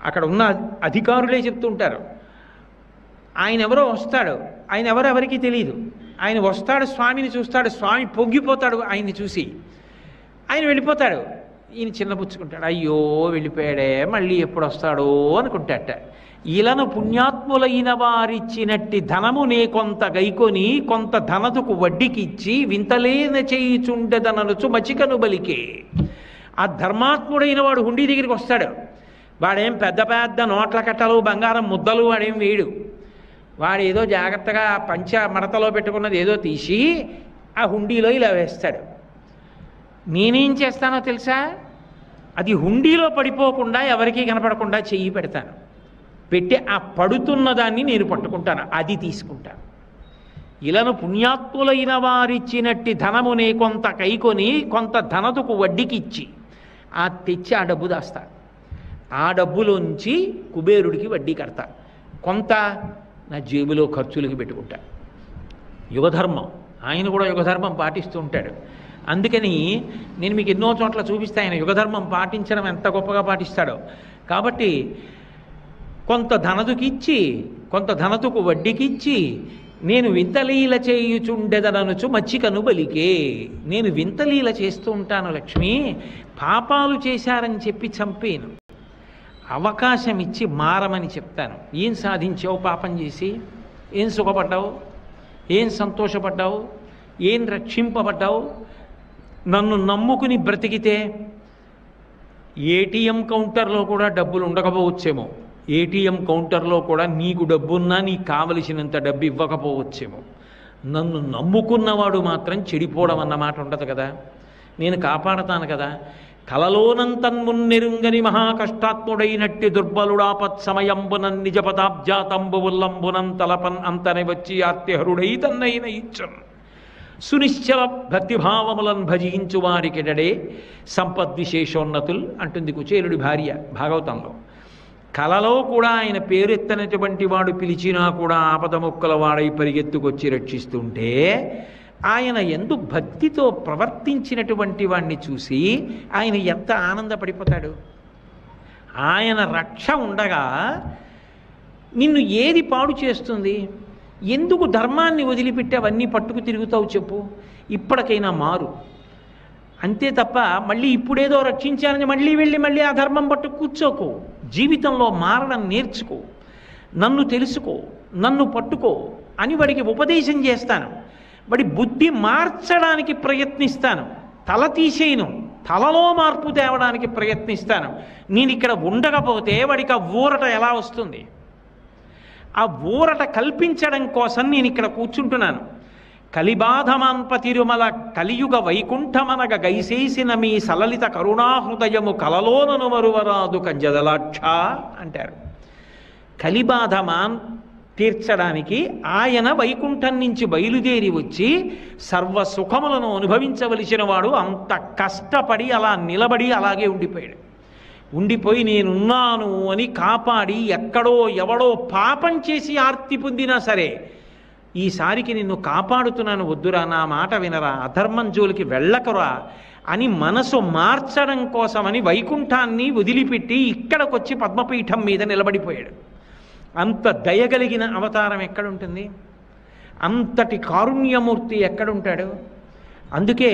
అక్కడ ఉన్న అధికారులే చెప్తుంటారు, ఆయన ఎవరో వస్తాడు, ఆయన ఎవరెవరికి తెలియదు, ఆయన వస్తాడు, స్వామిని చూస్తాడు, స్వామి పొంగిపోతాడు ఆయన్ని చూసి, ఆయన వెళ్ళిపోతాడు. ఈయన చిన్నపుచ్చుకుంటాడు, అయ్యో వెళ్ళిపోయాడే, మళ్ళీ ఎప్పుడు వస్తాడో అనుకుంటాడట. ఇలను పుణ్యాత్ములైన వారిచ్చినట్టి ధనము నే కొంత గైకొని కొంత ధనతుకు వడ్డీకి ఇచ్చి వింతలేన చేయుచుండెదననుచు మచికను బలికే. ఆ ధర్మాత్ముడైన వాడు హుండీ దగ్గరికి వస్తాడు. వాడేం పెద్ద పెద్ద నోట్ల కట్టలు బంగారం ముద్దలు వాడేం వేయడు. వాడు ఏదో జాగ్రత్తగా పంచ మడతలో పెట్టుకున్నది ఏదో తీసి ఆ హుండీలో ఇలా వేస్తాడు. నేనేం చేస్తానో తెలుసా? అది హుండీలో పడిపోకుండా ఎవరికీ కనపడకుండా చెయ్యి పెడతాను. పెట్టి ఆ పడుతున్న దాన్ని నేను పట్టుకుంటాను, అది తీసుకుంటాను. ఇలను పుణ్యాత్ములైన వారిచ్చినట్టి ధనమునే కొంత కైకొని కొంత ధనతుకు వడ్డీకి ఇచ్చి ఆ తెచ్చి ఆ డబ్బు దాస్తాను. ఆ డబ్బులోంచి కుబేరుడికి వడ్డీ కడతా, కొంత నా జేబులో ఖర్చులకి పెట్టుకుంటా. యుగధర్మం. ఆయన కూడా యుగధర్మం పాటిస్తూ ఉంటాడు. అందుకని నేను మీకు ఎన్నో చోట్ల చూపిస్తే ఆయన యుగధర్మం పాటించడం ఎంత గొప్పగా పాటిస్తాడో. కాబట్టి కొంత ధనతుకిచ్చి కొంత ధనతుకు వడ్డీకిచ్చి నేను వింతలీల చేయుచుండెదననుచు మచ్చికను బలికే. నేను వింతలీల చేస్తూ ఉంటాను లక్ష్మి, పాపాలు చేశారని చెప్పి చంపేను, అవకాశం ఇచ్చి మారమని చెప్తాను. ఏం సాధించావు పాపం చేసి? ఏం సుఖపడ్డావు? ఏం సంతోషపడ్డావు? ఏం రక్షింపబడ్డావు? నన్ను నమ్ముకుని బ్రతికితే ఏటీఎం కౌంటర్లో కూడా డబ్బులు ఉండకపోవచ్చేమో, ఏటీఎం కౌంటర్లో కూడా నీకు డబ్బున్నా నీకు కావలసినంత డబ్బు ఇవ్వకపోవచ్చేమో. నన్ను నమ్ముకున్నవాడు మాత్రం చెడిపోవడం అన్నమాట ఉండదు కదా. నేను కాపాడతాను కదా. కలలోనంతన్మున్నెరుంగని మహాకష్టాత్ముడైనట్టి దుర్బలుడాపత్ సమయంబునన్ నిజ పదాబ్జాతంబు ఉల్లంబునం తలపన్ అంతని వచ్చి ఆర్తిహరుడై తన్నైన ఇచ్చం సునిశ్చల భక్తిభావములను భజించు వారికెడడే సంపద్విశేషోన్నతులు అంటుంది కుచేలుడి భార్య భాగవతంలో. కలలో కూడా ఆయన పేరెత్తనటువంటి వాడు పిలిచినా కూడా ఆపదముక్కల వాడై పరిగెత్తుకొచ్చి రక్షిస్తుంటే ఆయన ఎందు భక్తితో ప్రవర్తించినటువంటి వాడిని చూసి ఆయన ఎంత ఆనందపడిపోతాడు. ఆయన రక్ష ఉండగా నిన్ను ఏది పాడు చేస్తుంది? ఎందుకు ధర్మాన్ని వదిలిపెట్టి అవన్నీ పట్టుకు తిరుగుతావు చెప్పు? ఇప్పటికైనా మారు అంతే తప్ప మళ్ళీ ఇప్పుడేదో రక్షించాలని మళ్ళీ వెళ్ళి మళ్ళీ ఆ ధర్మం పట్టు కూర్చోకు. జీవితంలో మారడం నేర్చుకో, నన్ను తెలుసుకో, నన్ను పట్టుకో అని వాడికి ఉపదేశం చేస్తాను. వాడి బుద్ధి మార్చడానికి ప్రయత్నిస్తాను, తల తీసేయను, తలలో మార్పు తేవడానికి ప్రయత్నిస్తాను. నేను ఇక్కడ ఉండకపోతే వాడికి ఆ ఊరట ఎలా వస్తుంది? ఆ ఊరట కల్పించడం కోసం నేను ఇక్కడ కూర్చుంటున్నాను. కలిబాధమాన్ప తిరుమల కలియుగ వైకుంఠమనగ గైసేసిన మీ సలలిత కరుణాహృదయము కలలోనను మరువరాదు కంజదలాక్ష అంటారు. కలిబాధమాన్ తీర్చడానికి ఆయన వైకుంఠం నుంచి బయలుదేరి వచ్చి సర్వ సుఖములను అనుభవించవలసిన వాడు అంత కష్టపడి అలా నిలబడి అలాగే ఉండిపోయాడు. ఉండిపోయి నేనున్నాను అని కాపాడి ఎక్కడో ఎవడో పాపం చేసి ఆర్తి పొందినా సరే ఈసారికి నిన్ను కాపాడుతున్నాను, వద్దురా, నా మాట వినరా, అధర్మం జోలికి వెళ్ళకరా అని మనసు మార్చడం కోసమని వైకుంఠాన్ని వదిలిపెట్టి ఇక్కడికొచ్చి పద్మపీఠం మీద నిలబడిపోయాడు. అంత దయగలిగిన అవతారం ఎక్కడుంటుంది? అంతటి కారుణ్యమూర్తి ఎక్కడుంటాడు? అందుకే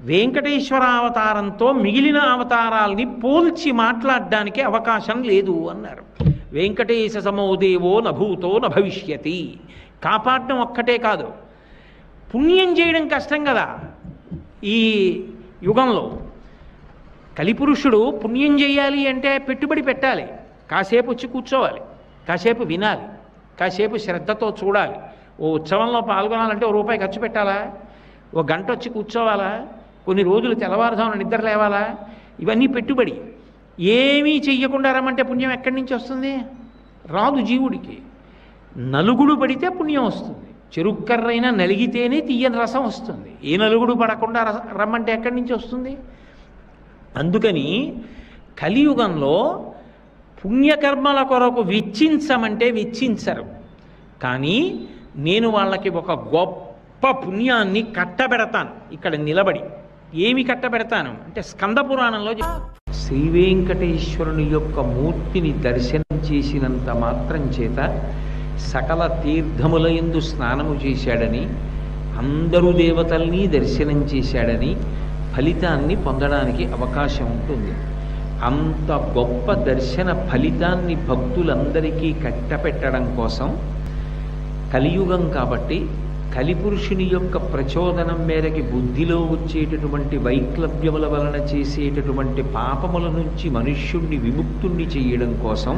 వెంకటేశ్వర అవతారంతో మిగిలిన అవతారాల్ని పోల్చి మాట్లాడడానికి అవకాశం లేదు అన్నారు. వెంకటేశ సమోదేవో నభూతో నభవిష్యతి. కాపాడడం ఒక్కటే కాదు, పుణ్యం చేయడం కష్టం కదా. ఈ యుగంలో కలిపురుషుడు పుణ్యం చేయాలి అంటే పెట్టుబడి పెట్టాలి, కాసేపు వచ్చి కూర్చోవాలి, కాసేపు వినాలి, కాసేపు శ్రద్ధతో చూడాలి. ఓ ఉత్సవంలో పాల్గొనాలంటే ₹1 ఖర్చు పెట్టాలా? ఓ గంట వచ్చి కూర్చోవాలా? కొన్ని రోజులు తెల్లవారుజామున నిద్ర లేవాలా? ఇవన్నీ పెట్టుబడి. ఏమీ చెయ్యకుండా రమ్మంటే పుణ్యం ఎక్కడి నుంచి వస్తుంది? రాదు జీవుడికి. నలుగుడు పడితే పుణ్యం వస్తుంది. చెరుక్కర్రైనా నలిగితేనే తీయని రసం వస్తుంది. ఏ నలుగుడు పడకుండా రమ్మంటే ఎక్కడి నుంచి వస్తుంది? అందుకని కలియుగంలో పుణ్యకర్మల కొరకు వెచ్చించమంటే వెచ్చించరు. కానీ నేను వాళ్ళకి ఒక గొప్ప పుణ్యాన్ని కట్టబెడతాను ఇక్కడ నిలబడి. ఏమి కట్టబెడతాను అంటే స్కంద పురాణంలో శ్రీ వెంకటేశ్వరుని యొక్క మూర్తిని దర్శనం చేసినంత మాత్రం చేత సకల తీర్థముల యందు స్నానము చేశాడని, అందరూ దేవతల్ని దర్శనం చేశాడని ఫలితాన్ని పొందడానికి అవకాశం ఉంటుంది. అంత గొప్ప దర్శన ఫలితాన్ని భక్తులందరికీ కట్టపెట్టడం కోసం కలియుగం కాబట్టి కలిపురుషుని యొక్క ప్రచోదనం మేరకి బుద్ధిలో వచ్చేటటువంటి వైక్లభ్యముల వలన చేసేటటువంటి పాపముల నుంచి మనుష్యుణ్ణి విముక్తుణ్ణి చేయడం కోసం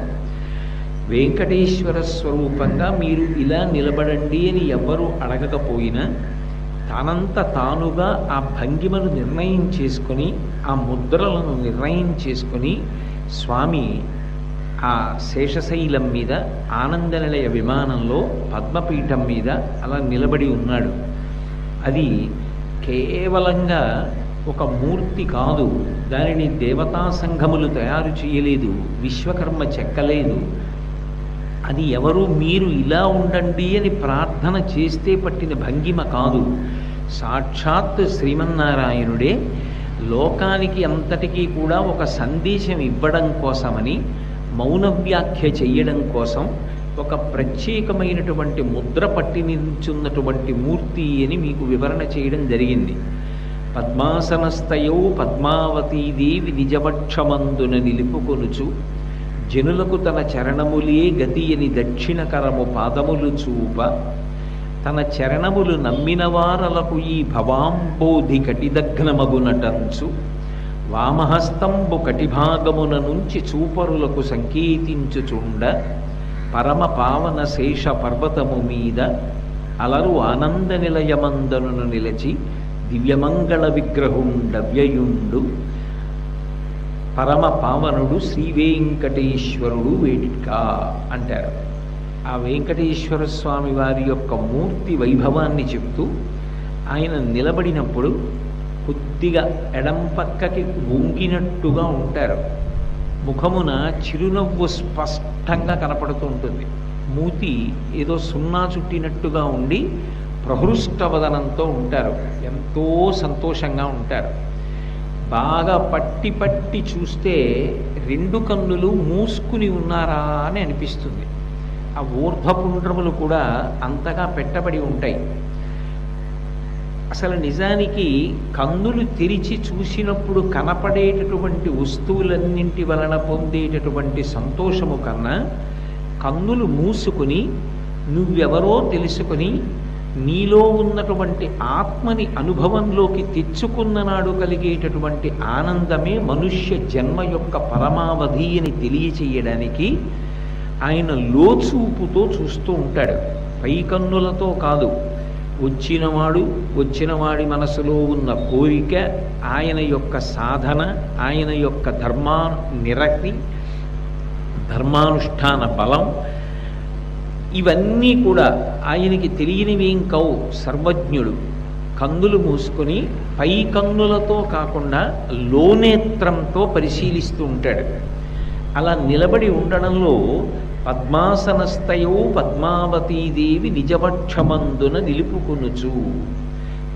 వెంకటేశ్వర స్వరూపంగా మీరు ఇలా నిలబడండి అని ఎవ్వరూ అడగకపోయినా తానంత తానుగా ఆ భంగిమను నిర్ణయం చేసుకొని, ఆ ముద్రలను నిర్ణయం చేసుకొని స్వామి ఆ శేషశైలం మీద ఆనందనిలయ విమానంలో పద్మపీఠం మీద అలా నిలబడి ఉన్నాడు. అది కేవలంగా ఒక మూర్తి కాదు, దానిని దేవతా సంఘములు తయారు చేయలేదు, విశ్వకర్మ చెక్కలేదు. అది ఎవరు మీరు ఇలా ఉండండి అని ప్రార్థన చేస్తే పట్టిన భంగిమ కాదు. సాక్షాత్ శ్రీమన్నారాయణుడే లోకానికి అంతటికీ కూడా ఒక సందేశం ఇవ్వడం కోసమని మౌన వ్యాఖ్య చెయ్యడం కోసం ఒక ప్రత్యేకమైనటువంటి ముద్ర పట్టి నిల్చున్నటువంటి మూర్తి అని మీకు వివరణ చేయడం జరిగింది. పద్మాసనస్థయౌ పద్మావతీదేవి నిజవక్షమందున నిలుపుకొనుచు జనులకు తన చరణములే గతి అని దక్షిణకరము పాదములు చూప, తన చరణములు నమ్మిన వారలకు ఈ భవాంబోధి కటిదగ్నమగునటంచు, వామహస్తంబు కటిభాగమున నుంచి చూపరులకు సంకేతించుచుండ, పరమ పావన శేష పర్వతము మీద అలరు ఆనంద నిలయమందనును నిలచి దివ్యమంగళ విగ్రహుండవ్యయుండు పరమ పావనుడు శ్రీ వెంకటేశ్వరుడు వేడికా అంటారు. ఆ వెంకటేశ్వర స్వామి వారి యొక్క మూర్తి వైభవాన్ని చెప్తూ ఆయన నిలబడినప్పుడు కొద్దిగా ఎడం పక్కకి వంగినట్టుగా ఉంటారు. ముఖమున చిరునవ్వు స్పష్టంగా కనపడుతూ ఉంటుంది. మూతి ఏదో సున్నా చుట్టినట్టుగా ఉండి ప్రహృష్టవదనంతో ఉంటారు. ఎంతో సంతోషంగా ఉంటారు. బాగా పట్టి పట్టి చూస్తే 2 కన్నులు మూసుకుని ఉన్నారా అని అనిపిస్తుంది. ఆ ఊర్ధ్వపుండ్రములు కూడా అంతగా పెట్టబడి ఉంటాయి. అసలు నిజానికి కన్నులు తెరిచి చూసినప్పుడు కనపడేటటువంటి వస్తువులన్నింటి వలన పొందేటటువంటి సంతోషము కన్నా కన్నులు మూసుకుని నువ్వెవరో తెలుసుకొని నీలో ఉన్నటువంటి ఆత్మని అనుభవంలోకి తెచ్చుకున్న నాడు కలిగేటటువంటి ఆనందమే మనుష్య జన్మ యొక్క పరమావధి అని తెలియచేయడానికి ఆయన లోచూపుతో చూస్తూ ఉంటాడు. పై కన్నులతో కాదు. వచ్చినవాడి మనసులో ఉన్న కోరిక, ఆయన యొక్క సాధన, ఆయన యొక్క ధర్మానుష్ఠాన బలం, ఇవన్నీ కూడా ఆయనకి తెలియనివేం కావు, సర్వజ్ఞుడు. కన్నులు మూసుకొని పై కన్నులతో కాకుండా లోనేత్రంతో పరిశీలిస్తూ ఉంటాడు. అలా నిలబడి ఉండడంలో పద్మాసనస్థయో పద్మావతీదేవి నిజవక్షమందున నిలుపుకొనుచు.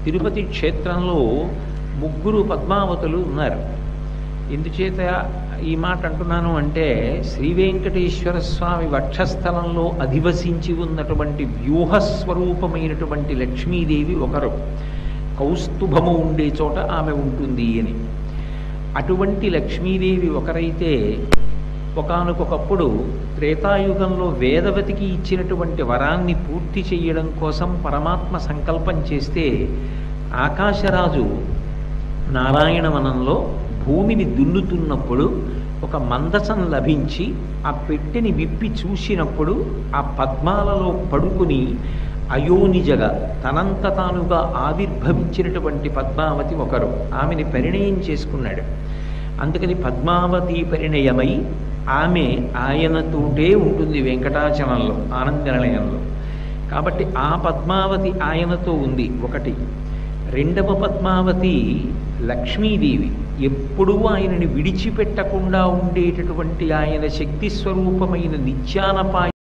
తిరుపతి క్షేత్రంలో 3 పద్మావతులు ఉన్నారు. ఎందుచేత ఈ మాట అంటున్నాను అంటే, శ్రీ వెంకటేశ్వర స్వామి వక్షస్థలంలో అధివసించి ఉన్నటువంటి వ్యూహస్వరూపమైనటువంటి లక్ష్మీదేవి ఒకరు. కౌస్తుభము ఉండే చోట ఆమె ఉంటుంది అని. అటువంటి లక్ష్మీదేవి ఒకరైతే, ఒకానొకప్పుడు త్రేతాయుగంలో వేదవతికి ఇచ్చినటువంటి వరాన్ని పూర్తి చేయడం కోసం పరమాత్మ సంకల్పం చేస్తే, ఆకాశరాజు నారాయణవనంలో భూమిని దున్నుతున్నప్పుడు ఒక మందసం లభించి ఆ పెట్టెని విప్పి చూసినప్పుడు ఆ పద్మాలలో పడుకుని అయోనిజగా తనంత తానుగా ఆవిర్భవించినటువంటి పద్మావతి ఒకరు. ఆమెని పరిణయం చేసుకున్నాడు. అందుకని పద్మావతి పరిణయమై ఆమె ఆయనతోటే ఉంటుంది వెంకటాచలంలో, ఆనంద నిలయంలో. కాబట్టి ఆ పద్మావతి ఆయనతో ఉంది ఒకటి. రెండవ పద్మావతి లక్ష్మీదేవి. ఎప్పుడూ ఆయనని విడిచిపెట్టకుండా ఉండేటటువంటి ఆయన శక్తి స్వరూపమైన నిత్యానపాయ